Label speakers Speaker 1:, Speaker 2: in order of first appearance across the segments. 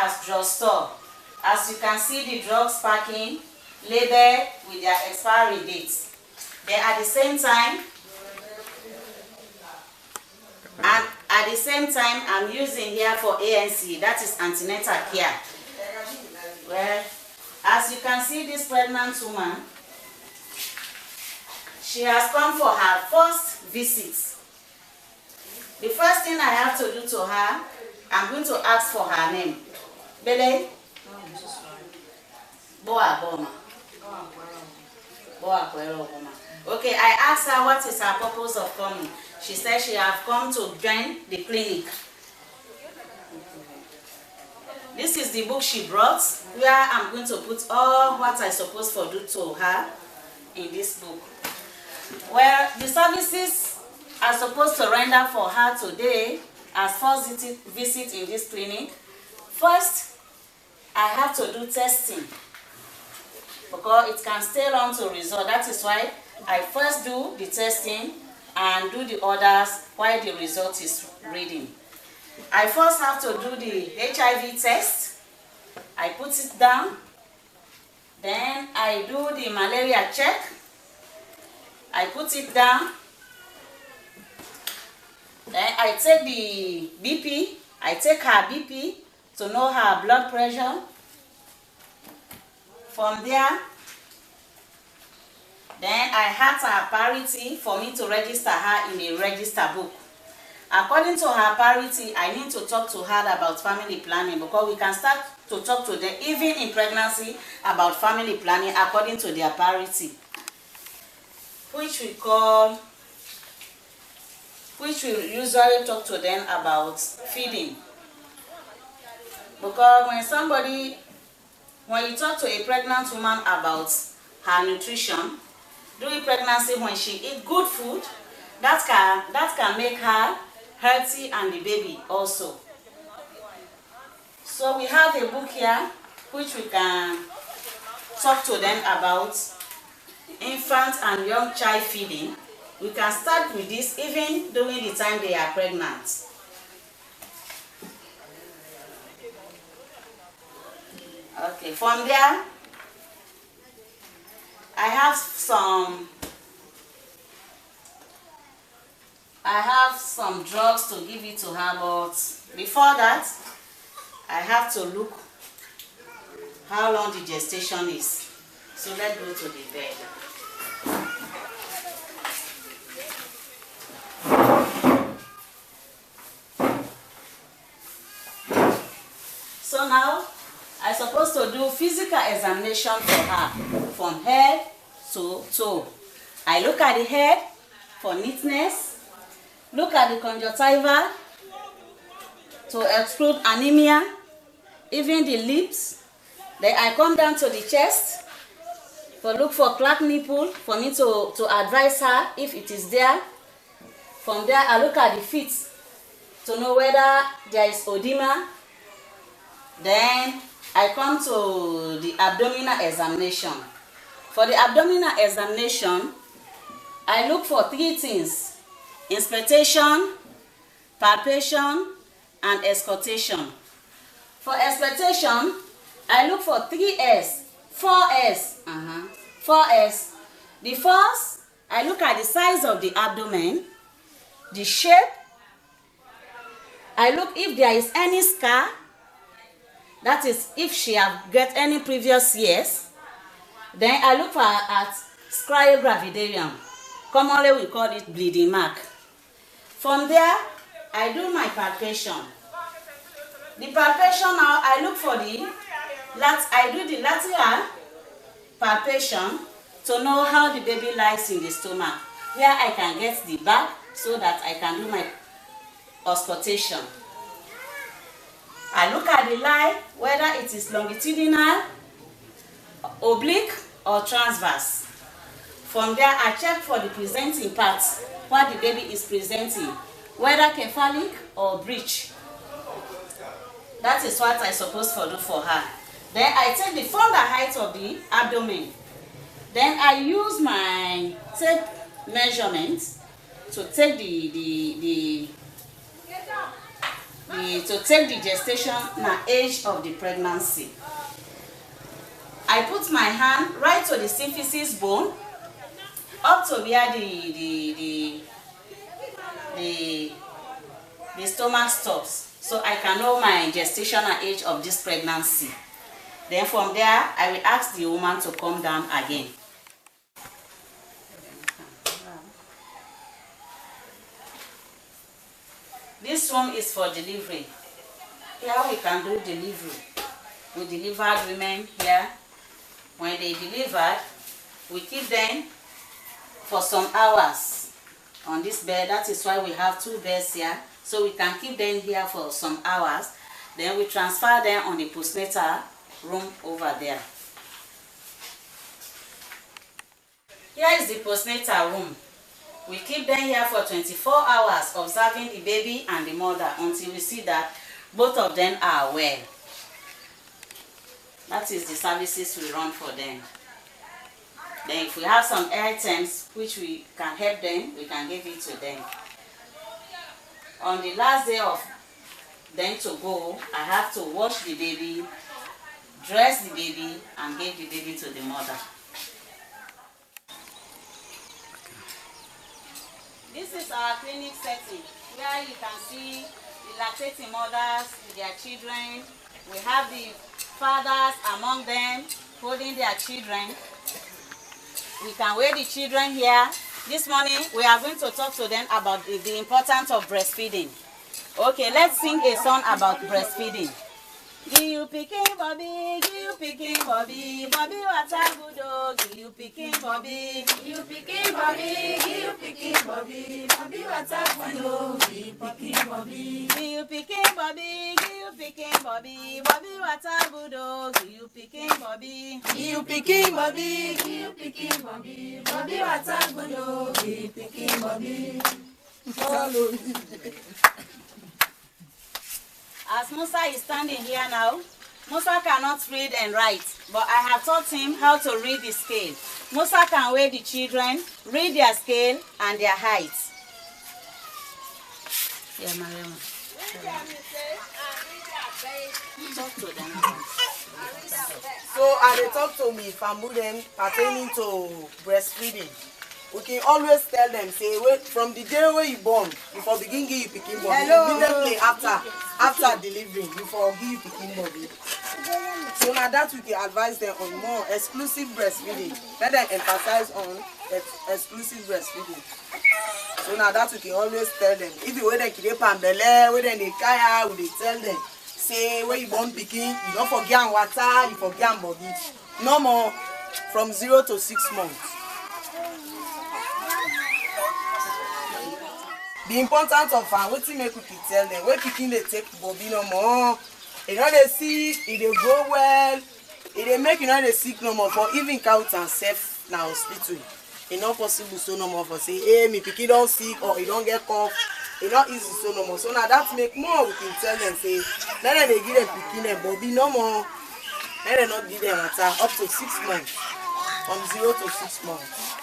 Speaker 1: as drugstore. As you can see, the drugs packing labeled with their expiry dates. Then at the same time, I'm using here for ANC, that is antenatal care. Well, as you can see, this pregnant woman, she has come for her first visit. The first thing I have to do to her, I'm going to ask for her name. Bele? Boa Boma. Boa Boma. Okay, I asked her what is her purpose of coming. She said she has come to join the clinic. This is the book she brought, where I'm going to put all what I'm supposed to do to her in this book. Well, the services I'm supposed to render for her today as first visit in this clinic. First, I have to do testing because it can stay long to result. That is why I first do the testing and do the others while the result is reading. I first have to do the HIV test. I put it down. Then I do the malaria check. I put it down. Then I take the BP. I take her BP to know her blood pressure. From there, then I had her parity for me to register her in a register book. According to her parity, I need to talk to her about family planning because we can start to talk to them even in pregnancy about family planning according to their parity, which we usually talk to them about feeding. Because when you talk to a pregnant woman about her nutrition during pregnancy, when she eats good food, that can make her healthy and the baby also. So we have a book here which we can talk to them about infant and young child feeding. We can start with this even during the time they are pregnant. Okay, from there, I have some drugs to give it to her, but before that, I have to look how long the gestation is. So let's go to the bed. So now, I'm supposed to do physical examination for her from head to toe. I look at the head for neatness, look at the conjunctiva to exclude anemia, even the lips. Then I come down to the chest to look for cracked nipple for me to advise her if it is there. From there, I look at the feet to know whether there is edema. Then I come to the abdominal examination. For the abdominal examination, I look for 3 things: inspection, palpation, and auscultation. For auscultation, I look for 3S, 4S, 4S. The first, I look at the size of the abdomen, the shape. I look if there is any scar. That is, if she have got any previous years. Then I look at sclerogravidarium. Commonly we call it bleeding mark. From there, I do my palpation. The palpation now, I look for I do the lateral palpation to know how the baby lies in the stomach, where I can get the back so that I can do my auscultation. I look at the lie, whether it is longitudinal, oblique, or transverse. From there, I check for the presenting parts, what the baby is presenting, whether cephalic or breech. That is what I'm supposed to do for her. Then I take the fundal height of the abdomen. Then I use my tape measurements to take to take the gestation age of the pregnancy. I put my hand right to the symphysis bone, up to where the stomach stops, so I can know my gestational age of this pregnancy. Then from there, I will ask the woman to come down again. This room is for delivery. Here we can do delivery. We delivered women here. When they delivered, we keep them for some hours on this bed. That is why we have 2 beds here. So we can keep them here for some hours. Then we transfer them on the postnatal room over there. Here is the postnatal room. We keep them here for 24 hours, observing the baby and the mother until we see that both of them are well. That is the services we run for them. Then if we have some items which we can help them, we can give it to them. On the last day of them to go, I have to wash the baby, dress the baby, and give the baby to the mother. This is our clinic setting, where you can see the lactating mothers with their children. We have the fathers among them holding their children. We can weigh the children here. This morning we are going to talk to them about the importance of breastfeeding. Okay, let's sing a song about breastfeeding. Give you picking Bobby, give you picking Bobby, Bobby what a good dog, give you picking Bobby, give you picking Bobby, give you picking Bobby, Bobby what a good dog, give you picking Bobby, give you picking Bobby, give you picking Bobby, Bobby what a good dog, give you picking Bobby, give you picking Bobby, give you picking Bobby, Bobby what a good dog, give you picking Bobby. Follow me. As Musa is standing here now, Musa cannot read and write, but I have taught him how to read the scale. Musa can weigh the children, read their scale and their height. Yeah, Mariam. Talk to them.
Speaker 2: So, they talk to me, them pertaining to breastfeeding. We can always tell them, say, wait, from the day where you born, before begin give you picking body, immediately after delivery, before give you picking body. So now that we can advise them on more exclusive breastfeeding. Let them emphasize on exclusive breastfeeding. So now that we can always tell them, if you wait they pambele, wait they kaya, we tell them, say where you born picking, you don't forget water, you forget body. No more from 0 to 6 months. The importance of wetin make we tell them, when pikin dey take bobby no more, e no dey sick, e dey grow well, e dey make you no dey sick no more. For even count and self na hospital, e no possible so no more for say, hey, me pikin don sick or e don get cough, e no easy so no more. So now that make more we can tell them say, let them dey give them pikin dem bobby no more, let them not give them water up to 6 months, from 0 to 6 months.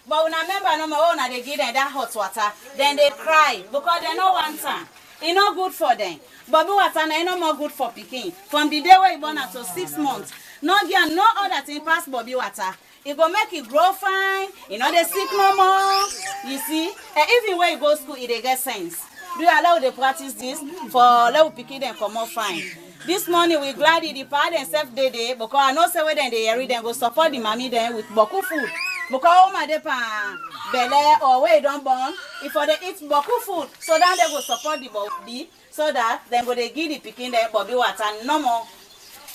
Speaker 1: But when I remember no more, when they give them that hot water, then they cry because they no want time. It's not good for them. Bobby water is no more good for picking. From the day where you born up to 6 months, no give no other thing pass Bobby water. It go make it grow fine. You know they sick no more. You see, and even when you go to school, it they get sense. Do you allow they practice this for let picking them come more fine? This morning we glad the part and self day because I know say when they hear them go support the mommy then with boku food. Because my depa belle or where you don't born, if they eat boku food, so then they will support the bobby, so that then go they give the picking the bobby water no more.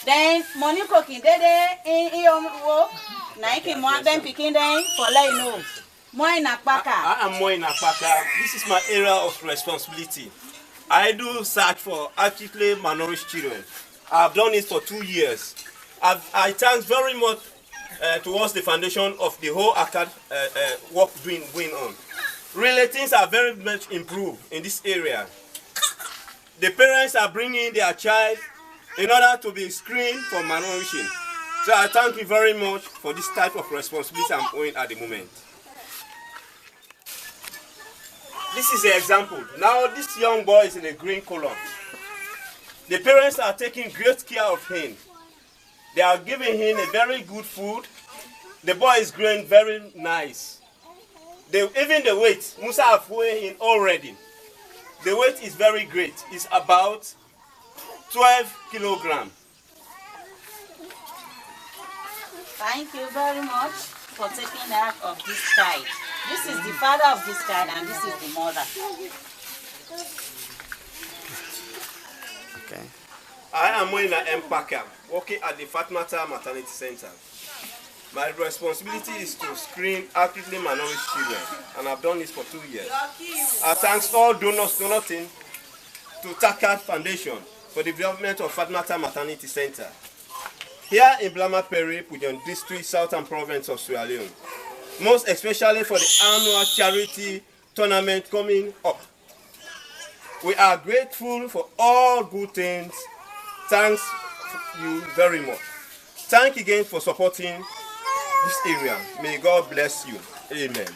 Speaker 1: Then money cooking they in your work, Nike more them picking them for let you know. More in Akpaka.
Speaker 3: I am more in Akpaka. This is my area of responsibility. I do search for actively malnourished children. I've done it for 2 years. I thank very much towards the foundation of the whole work going on. Really, things are very much improved in this area. The parents are bringing their child in order to be screened for malnourishing. So I thank you very much for this type of responsibility I'm owing at the moment. This is an example. Now this young boy is in a green color. The parents are taking great care of him. They are giving him a very good food. The boy is growing very nice. Even the weight, Musa have weighed him already. The weight is very great. It's about 12 kilograms.
Speaker 1: Thank you very much for taking care of this child. This is the father of this child and this is the mother.
Speaker 2: Okay.
Speaker 3: I am Moina M. Parker, working at the Fatmata Maternity Center. My responsibility is to screen actively malnourished children, and I've done this for 2 years. I thank all donors donating to Takat Foundation for the development of Fatmata Maternity Center. Here in Blama Peri, Pujon District, Southern Province of Sierra Leone. Most especially for the annual charity tournament coming up. We are grateful for all good things. Thanks you very much. Thank you again for supporting this area. May God bless you. Amen.